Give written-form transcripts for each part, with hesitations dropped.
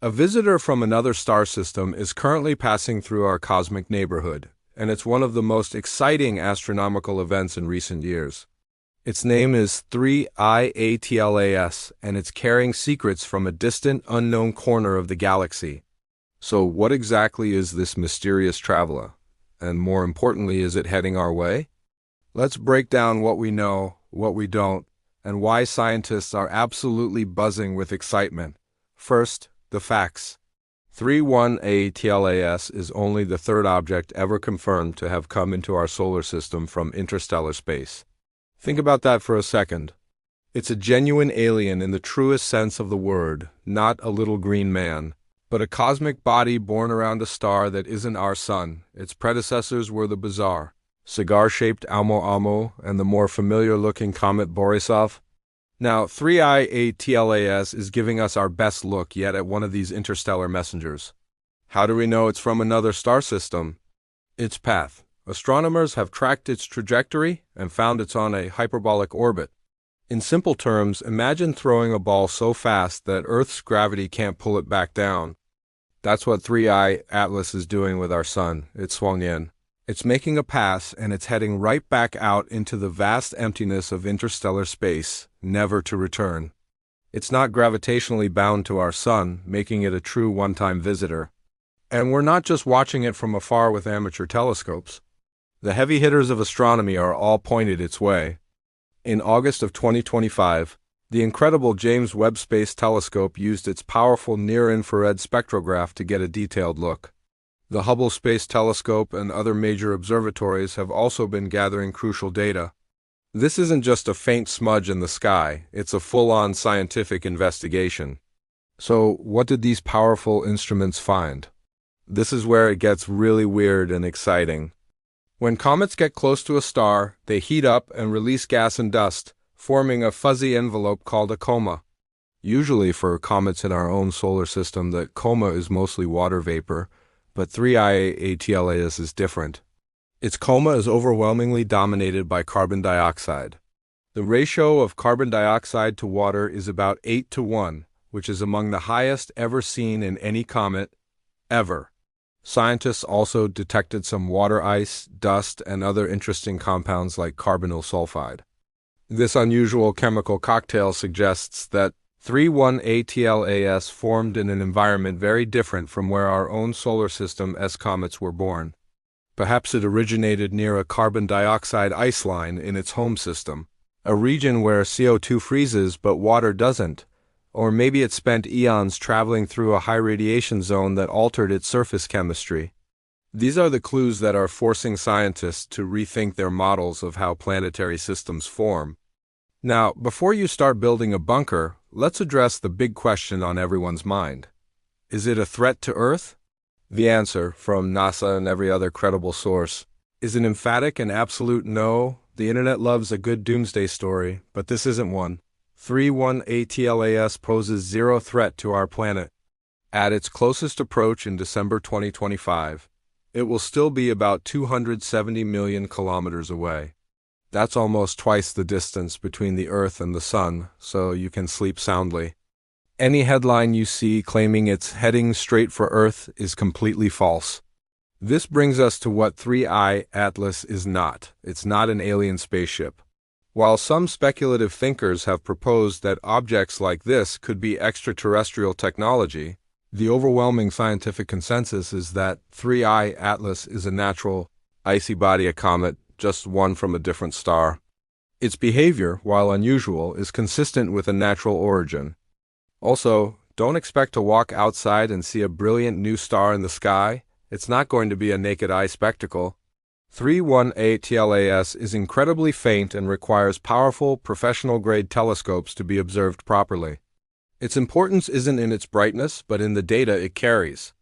A visitor from another star system is currently passing through our cosmic neighborhood, and it's one of the most exciting astronomical events in recent years. Its name is 3I-ATLAS, and it's carrying secrets from a distant, unknown corner of the galaxy. So what exactly is this mysterious traveler? And more importantly, is it heading our way? Let's break down what we know, what we don't, and why scientists are absolutely buzzing with excitement. First, the facts. 3I-ATLAS is only the third object ever confirmed to have come into our solar system from interstellar space. Think about that for a second. It's a genuine alien in the truest sense of the word, not a little green man, but a cosmic body born around a star that isn't our sun. Its predecessors were the bizarre, cigar-shaped Oumuamua and the more familiar-looking comet Borisov. Now, 3I-ATLAS is giving us our best look yet at one of these interstellar messengers. How do we know it's from another star system? Its path. Astronomers have tracked its trajectory and found it's on a hyperbolic orbit. In simple terms, imagine throwing a ball so fast that Earth's gravity can't pull it back down. That's what 3I-ATLAS is doing with our sun. It's swung in. It's making a pass, and it's heading right back out into the vast emptiness of interstellar space, never to return. It's not gravitationally bound to our sun, making it a true one-time visitor. And we're not just watching it from afar with amateur telescopes. The heavy hitters of astronomy are all pointed its way. In August of 2025, the incredible James Webb Space Telescope used its powerful near-infrared spectrograph to get a detailed look. The Hubble Space Telescope and other major observatories have also been gathering crucial data. This isn't just a faint smudge in the sky, it's a full-on scientific investigation. So, what did these powerful instruments find? This is where it gets really weird and exciting. When comets get close to a star, they heat up and release gas and dust, forming a fuzzy envelope called a coma. Usually for comets in our own solar system, the coma is mostly water vapor, but 3I-ATLAS is different. Its coma is overwhelmingly dominated by carbon dioxide. The ratio of carbon dioxide to water is about 8:1, which is among the highest ever seen in any comet, ever. Scientists also detected some water ice, dust, and other interesting compounds like carbonyl sulfide. This unusual chemical cocktail suggests that 3I-ATLAS formed in an environment very different from where our own solar system's comets were born. Perhaps it originated near a carbon dioxide ice line in its home system, a region where CO2 freezes but water doesn't, or maybe it spent eons traveling through a high radiation zone that altered its surface chemistry. These are the clues that are forcing scientists to rethink their models of how planetary systems form. Now, before you start building a bunker, let's address the big question on everyone's mind. Is it a threat to Earth? The answer, from NASA and every other credible source, is an emphatic and absolute no. The internet loves a good doomsday story, but this isn't one. 3I-ATLAS poses zero threat to our planet. At its closest approach in December 2025, it will still be about 270 million kilometers away. That's almost twice the distance between the Earth and the Sun, so you can sleep soundly. Any headline you see claiming it's heading straight for Earth is completely false. This brings us to what 3I-ATLAS is not. It's not an alien spaceship. While some speculative thinkers have proposed that objects like this could be extraterrestrial technology, the overwhelming scientific consensus is that 3I-ATLAS is a natural, icy body, a comet, just one from a different star. Its behavior, while unusual, is consistent with a natural origin. Also, don't expect to walk outside and see a brilliant new star in the sky. It's not going to be a naked eye spectacle. 3I-ATLAS is incredibly faint and requires powerful, professional-grade telescopes to be observed properly. Its importance isn't in its brightness, but in the data it carries.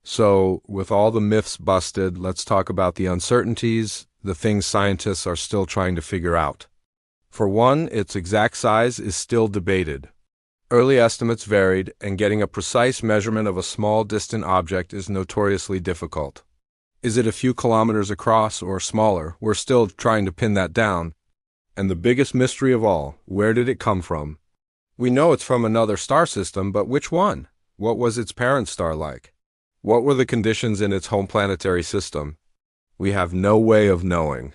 So, with all the myths busted, let's talk about the uncertainties, the things scientists are still trying to figure out. For one, its exact size is still debated. Early estimates varied, and getting a precise measurement of a small, distant object is notoriously difficult. Is it a few kilometers across or smaller? We're still trying to pin that down. And the biggest mystery of all, where did it come from? We know it's from another star system, but which one? What was its parent star like? What were the conditions in its home planetary system? We have no way of knowing.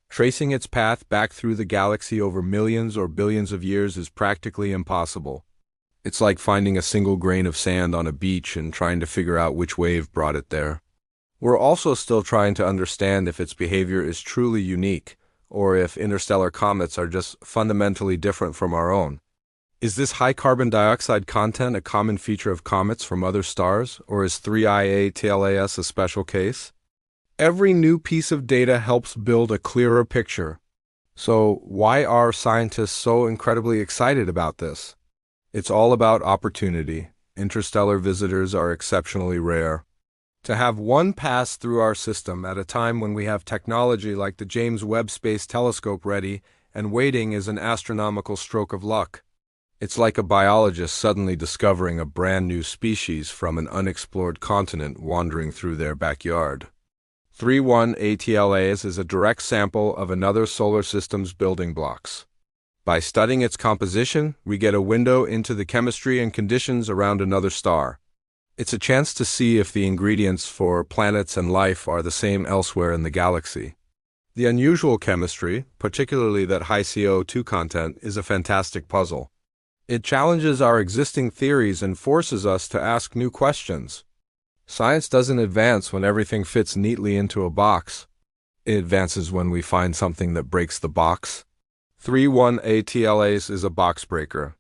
Tracing its path back through the galaxy over millions or billions of years is practically impossible. It's like finding a single grain of sand on a beach and trying to figure out which wave brought it there. We're also still trying to understand if its behavior is truly unique, or if interstellar comets are just fundamentally different from our own. Is this high carbon dioxide content a common feature of comets from other stars, or is 3I-ATLAS a special case? Every new piece of data helps build a clearer picture. So why are scientists so incredibly excited about this? It's all about opportunity. Interstellar visitors are exceptionally rare. To have one pass through our system at a time when we have technology like the James Webb Space Telescope ready and waiting is an astronomical stroke of luck. It's like a biologist suddenly discovering a brand new species from an unexplored continent wandering through their backyard. 3I-ATLAS is a direct sample of another solar system's building blocks. By studying its composition, we get a window into the chemistry and conditions around another star. It's a chance to see if the ingredients for planets and life are the same elsewhere in the galaxy. The unusual chemistry, particularly that high CO₂ content, is a fantastic puzzle. It challenges our existing theories and forces us to ask new questions. Science doesn't advance when everything fits neatly into a box. It advances when we find something that breaks the box. 3I-ATLAS is a box breaker.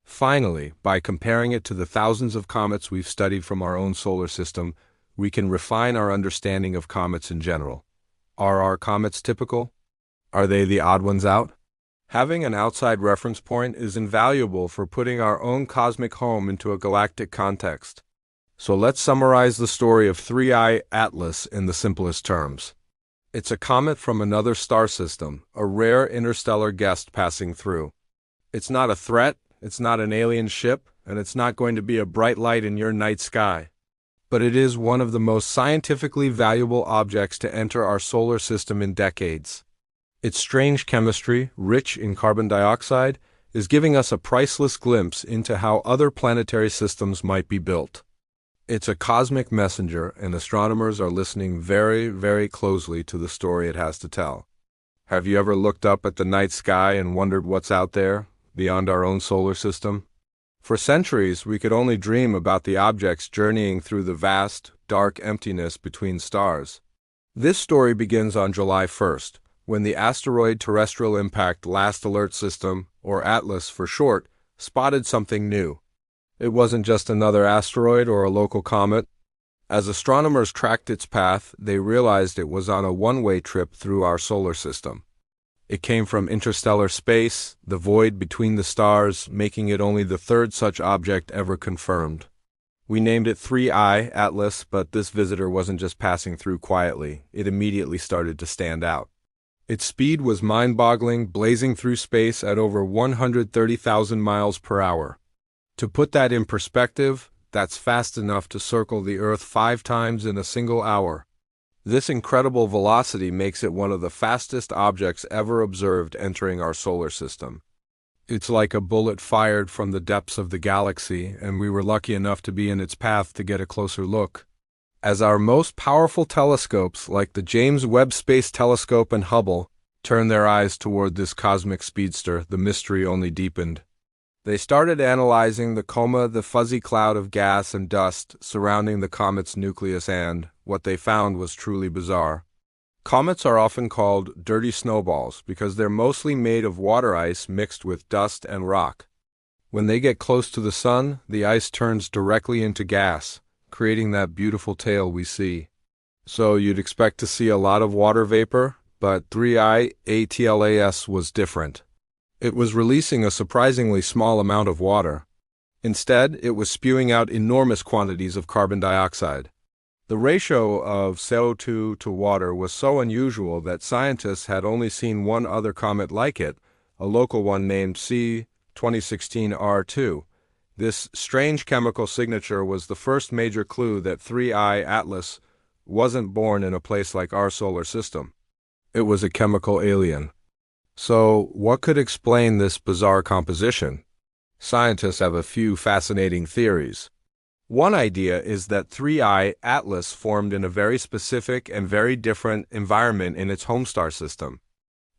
Finally, by comparing it to the thousands of comets we've studied from our own solar system, we can refine our understanding of comets in general. Are our comets typical? Are they the odd ones out? Having an outside reference point is invaluable for putting our own cosmic home into a galactic context. So let's summarize the story of 3I-ATLAS in the simplest terms. It's a comet from another star system, a rare interstellar guest passing through. It's not a threat, it's not an alien ship, and it's not going to be a bright light in your night sky. But it is one of the most scientifically valuable objects to enter our solar system in decades. Its strange chemistry, rich in carbon dioxide, is giving us a priceless glimpse into how other planetary systems might be built. It's a cosmic messenger, and astronomers are listening very, very closely to the story it has to tell. Have you ever looked up at the night sky and wondered what's out there, beyond our own solar system? For centuries, we could only dream about the objects journeying through the vast, dark emptiness between stars. This story begins on July 1st, when the Asteroid Terrestrial Impact Last Alert System, or ATLAS for short, spotted something new. It wasn't just another asteroid or a local comet. As astronomers tracked its path, they realized it was on a one-way trip through our solar system. It came from interstellar space, the void between the stars, making it only the third such object ever confirmed. We named it 3I-ATLAS, but this visitor wasn't just passing through quietly. It immediately started to stand out. Its speed was mind-boggling, blazing through space at over 130,000 miles per hour. To put that in perspective, that's fast enough to circle the Earth 5 times in a single hour. This incredible velocity makes it one of the fastest objects ever observed entering our solar system. It's like a bullet fired from the depths of the galaxy, and we were lucky enough to be in its path to get a closer look. As our most powerful telescopes, like the James Webb Space Telescope and Hubble, turned their eyes toward this cosmic speedster, the mystery only deepened. They started analyzing the coma, the fuzzy cloud of gas and dust surrounding the comet's nucleus, and what they found was truly bizarre. Comets are often called dirty snowballs because they're mostly made of water ice mixed with dust and rock. When they get close to the sun, the ice turns directly into gas, creating that beautiful tail we see. So you'd expect to see a lot of water vapor, but 3I-ATLAS was different. It was releasing a surprisingly small amount of water. Instead, it was spewing out enormous quantities of carbon dioxide. The ratio of CO₂ to water was so unusual that scientists had only seen one other comet like it, a local one named C-2016-R2. This strange chemical signature was the first major clue that 3I-ATLAS wasn't born in a place like our solar system. It was a chemical alien. So, what could explain this bizarre composition? Scientists have a few fascinating theories. One idea is that 3I Atlas formed in a very specific and very different environment in its home star system.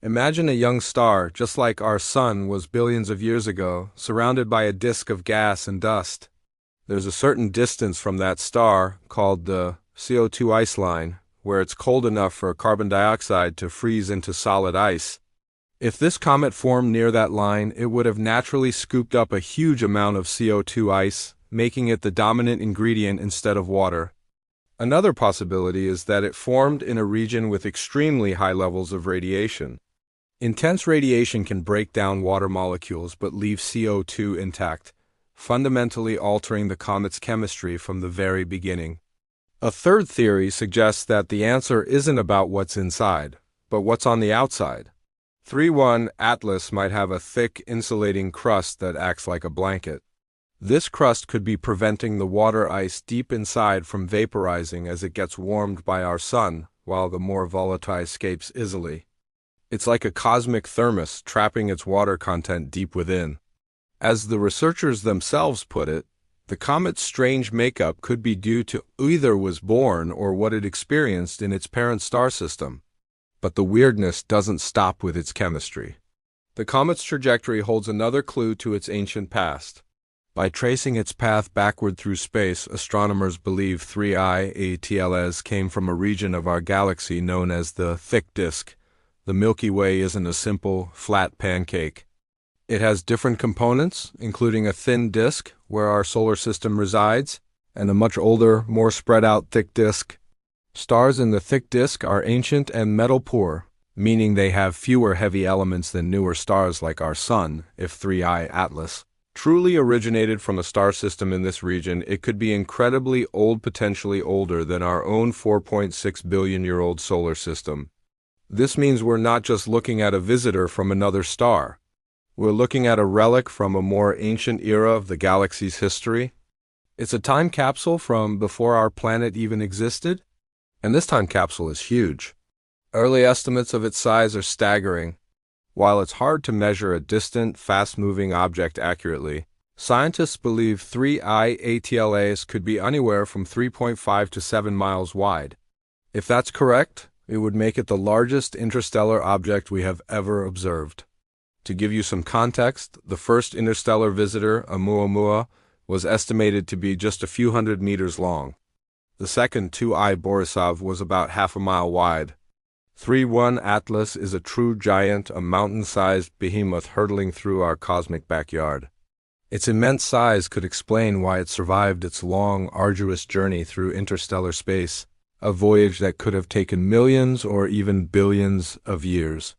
Imagine a young star, just like our Sun was billions of years ago, surrounded by a disk of gas and dust. There's a certain distance from that star, called the CO₂ ice line, where it's cold enough for carbon dioxide to freeze into solid ice. If this comet formed near that line, it would have naturally scooped up a huge amount of CO₂ ice, making it the dominant ingredient instead of water. Another possibility is that it formed in a region with extremely high levels of radiation. Intense radiation can break down water molecules but leave CO₂ intact, fundamentally altering the comet's chemistry from the very beginning. A third theory suggests that the answer isn't about what's inside, but what's on the outside. 3I Atlas might have a thick, insulating crust that acts like a blanket. This crust could be preventing the water ice deep inside from vaporizing as it gets warmed by our Sun, while the more volatile escapes easily. It's like a cosmic thermos trapping its water content deep within. As the researchers themselves put it, the comet's strange makeup could be due to either was born or what it experienced in its parent star system. But the weirdness doesn't stop with its chemistry. The comet's trajectory holds another clue to its ancient past. By tracing its path backward through space, astronomers believe 3I Atlas came from a region of our galaxy known as the thick disk. The Milky Way isn't a simple, flat pancake. It has different components, including a thin disk, where our solar system resides, and a much older, more spread-out thick disk. Stars in the thick disk are ancient and metal-poor, meaning they have fewer heavy elements than newer stars like our Sun, if 3I Atlas truly originated from a star system in this region. It could be incredibly old, potentially older than our own 4.6 billion-year-old solar system. This means we're not just looking at a visitor from another star. We're looking at a relic from a more ancient era of the galaxy's history. It's a time capsule from before our planet even existed, and this time capsule is huge. Early estimates of its size are staggering. While it's hard to measure a distant, fast-moving object accurately, scientists believe 3I Atlas could be anywhere from 3.5 to 7 miles wide. If that's correct, it would make it the largest interstellar object we have ever observed. To give you some context, the first interstellar visitor, Oumuamua, was estimated to be just a few hundred meters long. The second, 2I Borisov, was about half a mile wide. 3I Atlas is a true giant, a mountain-sized behemoth hurtling through our cosmic backyard. Its immense size could explain why it survived its long, arduous journey through interstellar space, a voyage that could have taken millions or even billions of years.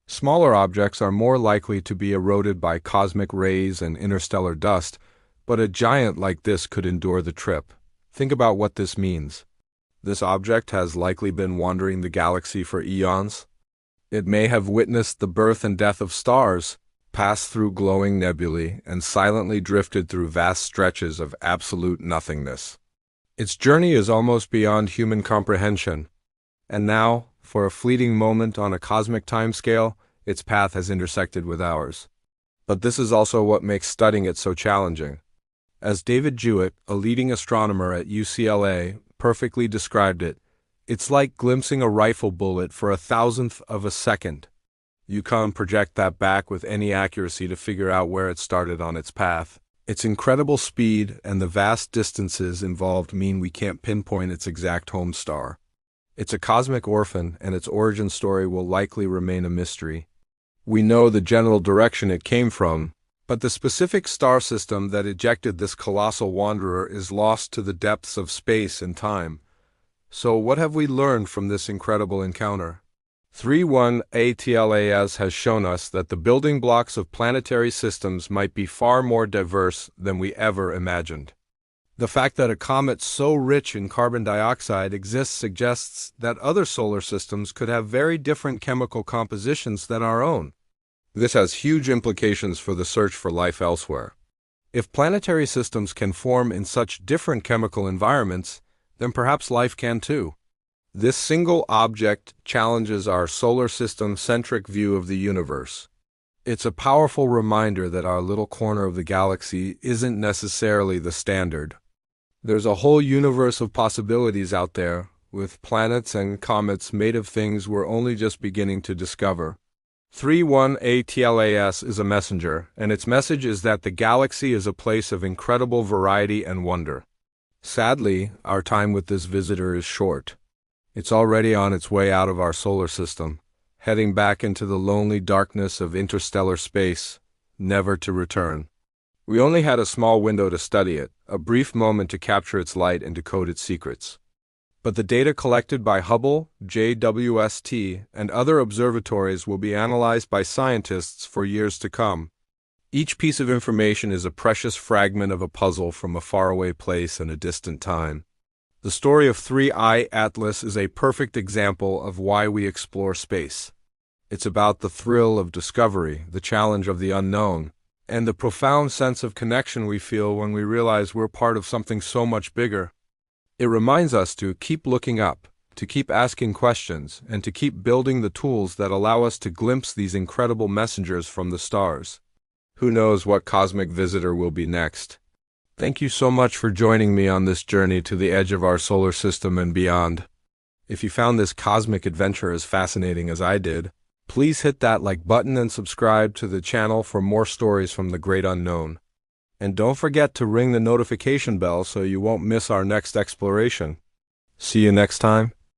Smaller objects are more likely to be eroded by cosmic rays and interstellar dust, but a giant like this could endure the trip. Think about what this means. This object has likely been wandering the galaxy for eons. It may have witnessed the birth and death of stars, passed through glowing nebulae, and silently drifted through vast stretches of absolute nothingness. Its journey is almost beyond human comprehension. And now, for a fleeting moment on a cosmic timescale, its path has intersected with ours. But this is also what makes studying it so challenging. As David Jewett, a leading astronomer at UCLA, perfectly described it, it's like glimpsing a rifle bullet for 1,000th of a second. You can't project that back with any accuracy to figure out where it started on its path. Its incredible speed and the vast distances involved mean we can't pinpoint its exact home star. It's a cosmic orphan, and its origin story will likely remain a mystery. We know the general direction it came from, but the specific star system that ejected this colossal wanderer is lost to the depths of space and time. So what have we learned from this incredible encounter? 3I Atlas has shown us that the building blocks of planetary systems might be far more diverse than we ever imagined. The fact that a comet so rich in carbon dioxide exists suggests that other solar systems could have very different chemical compositions than our own. This has huge implications for the search for life elsewhere. If planetary systems can form in such different chemical environments, then perhaps life can too. This single object challenges our solar system-centric view of the universe. It's a powerful reminder that our little corner of the galaxy isn't necessarily the standard. There's a whole universe of possibilities out there, with planets and comets made of things we're only just beginning to discover. 31ATLAS is a messenger, and its message is that the galaxy is a place of incredible variety and wonder. Sadly, our time with this visitor is short. It's already on its way out of our solar system, heading back into the lonely darkness of interstellar space, never to return. We only had a small window to study it, a brief moment to capture its light and decode its secrets. But the data collected by Hubble, JWST, and other observatories will be analyzed by scientists for years to come. Each piece of information is a precious fragment of a puzzle from a faraway place and a distant time. The story of 3I Atlas is a perfect example of why we explore space. It's about the thrill of discovery, the challenge of the unknown, and the profound sense of connection we feel when we realize we're part of something so much bigger. It reminds us to keep looking up, to keep asking questions, and to keep building the tools that allow us to glimpse these incredible messengers from the stars. Who knows what cosmic visitor will be next? Thank you so much for joining me on this journey to the edge of our solar system and beyond. If you found this cosmic adventure as fascinating as I did, please hit that like button and subscribe to the channel for more stories from the great unknown. And don't forget to ring the notification bell so you won't miss our next exploration. See you next time.